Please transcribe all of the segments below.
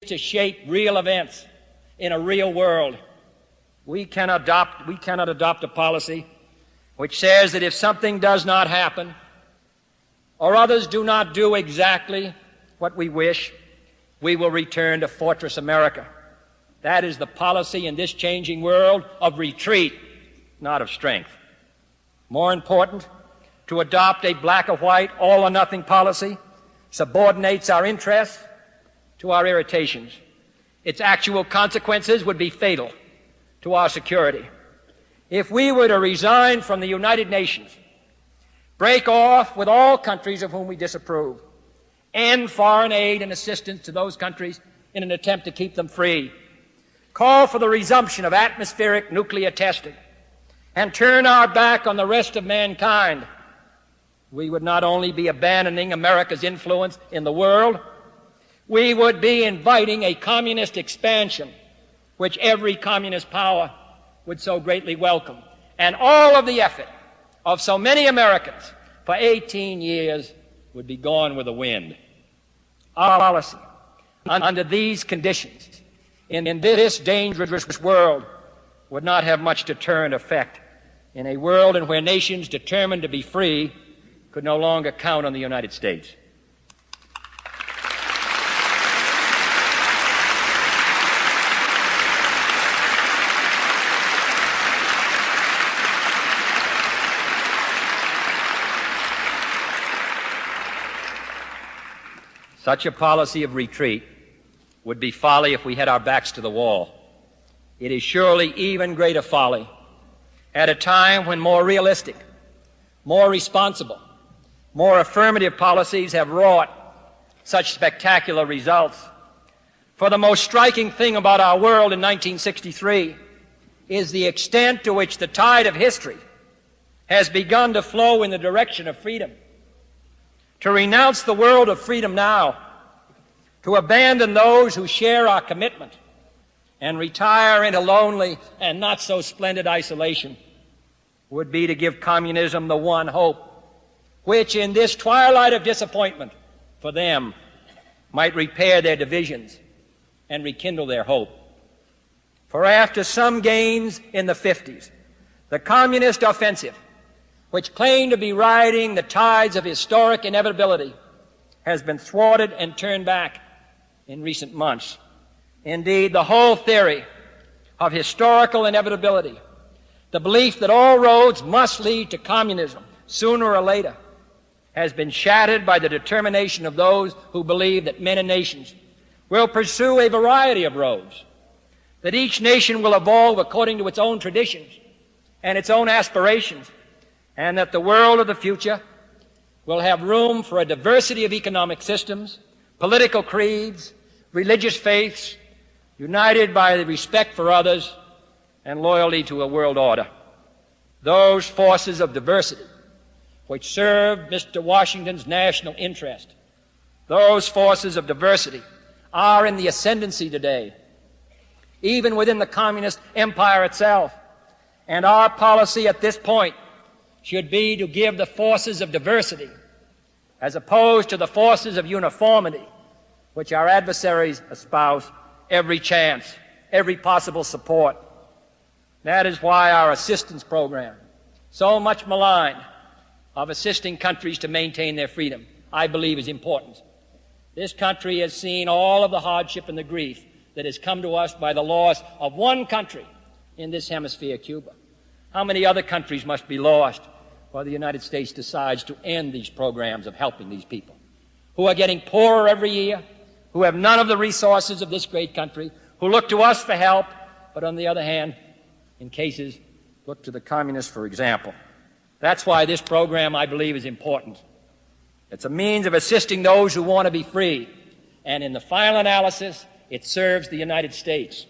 to shape real events in a real world. We cannot adopt a policy which says that if something does not happen or others do not do exactly what we wish, we will return to Fortress America. That is the policy in this changing world of retreat, not of strength. More important, to adopt a black or white, all or nothing policy subordinates our interests to our irritations. Its actual consequences would be fatal to our security. If we were to resign from the United Nations, break off with all countries of whom we disapprove, end foreign aid and assistance to those countries in an attempt to keep them free, call for the resumption of atmospheric nuclear testing, and turn our back on the rest of mankind, we would not only be abandoning America's influence in the world, we would be inviting a communist expansion which every communist power would so greatly welcome. And all of the effort of so many Americans for 18 years would be gone with the wind. Our policy under these conditions in this dangerous world would not have much deterrent effect in a world in where nations determined to be free could no longer count on the United States. Such a policy of retreat would be folly if we had our backs to the wall. It is surely even greater folly at a time when more realistic, more responsible, more affirmative policies have wrought such spectacular results. For the most striking thing about our world in 1963 is the extent to which the tide of history has begun to flow in the direction of freedom. To renounce the world of freedom now, to abandon those who share our commitment, and retire into lonely and not so splendid isolation would be to give communism the one hope which in this twilight of disappointment for them might repair their divisions and rekindle their hope. For after some gains in the 50s, the communist offensive, which claimed to be riding the tides of historic inevitability, has been thwarted and turned back in recent months. Indeed, the whole theory of historical inevitability, the belief that all roads must lead to communism sooner or later, has been shattered by the determination of those who believe that men and nations will pursue a variety of roads, that each nation will evolve according to its own traditions and its own aspirations, and that the world of the future will have room for a diversity of economic systems, political creeds, religious faiths, united by the respect for others and loyalty to a world order. Those forces of diversity which serve Mr. Washington's national interest, those forces of diversity are in the ascendancy today, even within the communist empire itself. And our policy at this point should be to give the forces of diversity, as opposed to the forces of uniformity, which our adversaries espouse, every chance, every possible support. That is why our assistance program, so much maligned, of assisting countries to maintain their freedom, I believe is important. This country has seen all of the hardship and the grief that has come to us by the loss of one country in this hemisphere, Cuba. How many other countries must be lost while the United States decides to end these programs of helping these people, who are getting poorer every year, who have none of the resources of this great country, who look to us for help, but on the other hand, in cases, look to the communists for example. That's why this program, I believe, is important. It's a means of assisting those who want to be free, and in the final analysis, it serves the United States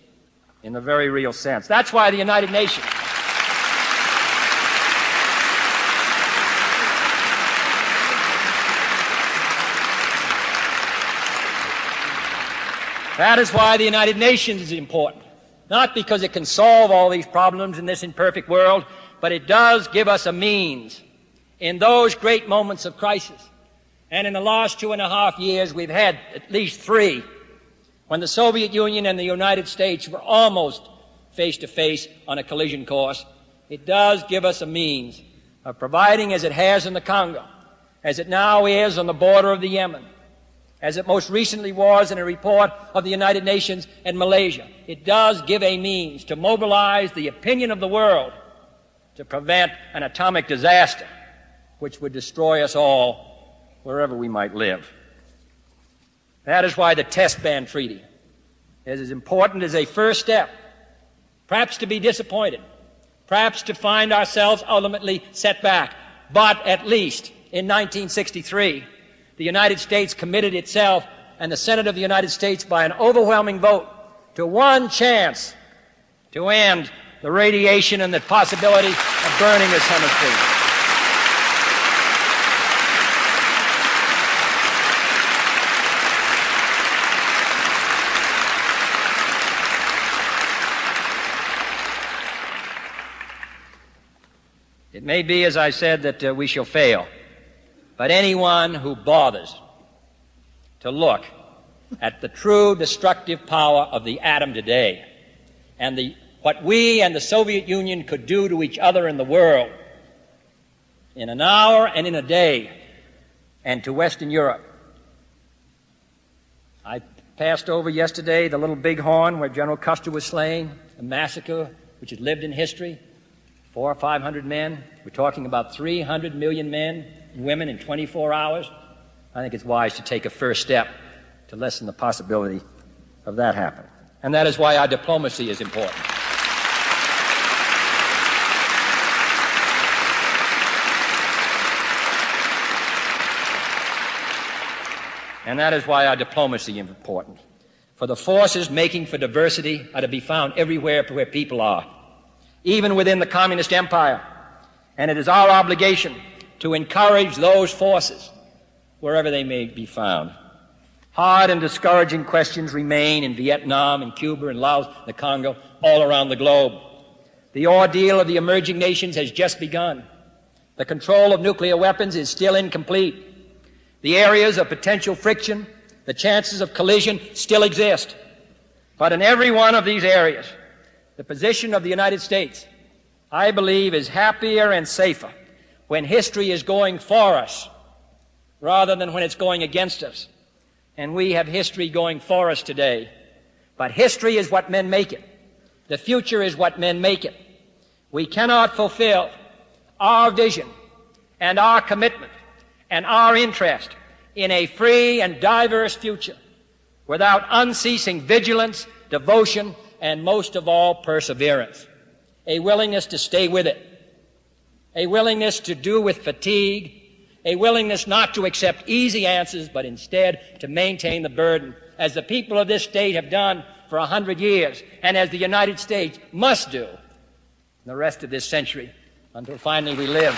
in a very real sense. That's why the United Nations That is why the United Nations is important. Not because it can solve all these problems in this imperfect world, but it does give us a means in those great moments of crisis. And in the last 2.5 years, we've had at least 3 when the Soviet Union and the United States were almost face to face on a collision course, it does give us a means of providing, as it has in the Congo, as it now is on the border of the Yemen, as it most recently was in a report of the United Nations and Malaysia. It does give a means to mobilize the opinion of the world to prevent an atomic disaster which would destroy us all wherever we might live. That is why the Test Ban Treaty is as important as a first step, perhaps to be disappointed, perhaps to find ourselves ultimately set back, but at least in 1963, the United States committed itself and the Senate of the United States by an overwhelming vote to one chance to end the radiation and the possibility of burning this hemisphere. It may be, as I said, that we shall fail. But anyone who bothers to look at the true destructive power of the atom today and what we and the Soviet Union could do to each other in the world in an hour and in a day and to Western Europe. I passed over yesterday the Little Bighorn where General Custer was slain, a massacre which has lived in history, 400 or 500 men. We're talking about 300 million men and women in 24 hours. I think it's wise to take a first step to lessen the possibility of that happening. And that is why our diplomacy is important. And that is why our diplomacy is important. For the forces making for diversity are to be found everywhere where people are, even within the communist empire. And it is our obligation to encourage those forces wherever they may be found. Hard and discouraging questions remain in Vietnam, in Cuba, in Laos, the Congo, all around the globe. The ordeal of the emerging nations has just begun. The control of nuclear weapons is still incomplete. The areas of potential friction, the chances of collision still exist. But in every one of these areas, the position of the United States, I believe, is happier and safer when history is going for us rather than when it's going against us. And we have history going for us today. But history is what men make it. The future is what men make it. We cannot fulfill our vision and our commitment and our interest in a free and diverse future without unceasing vigilance, devotion, and most of all, perseverance. A willingness to stay with it. A willingness to do with fatigue. A willingness not to accept easy answers, but instead to maintain the burden, as the people of this state have done for 100 years, and as the United States must do the rest of this century until finally we live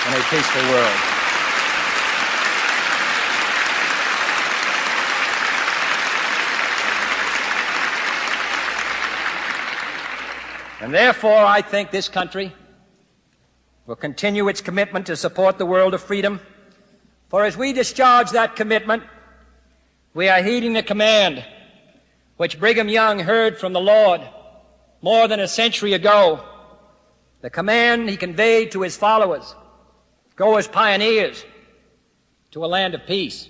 in a peaceful world. And therefore, I think this country will continue its commitment to support the world of freedom. For as we discharge that commitment, we are heeding the command which Brigham Young heard from the Lord more than a century ago. The command he conveyed to his followers: go as pioneers to a land of peace.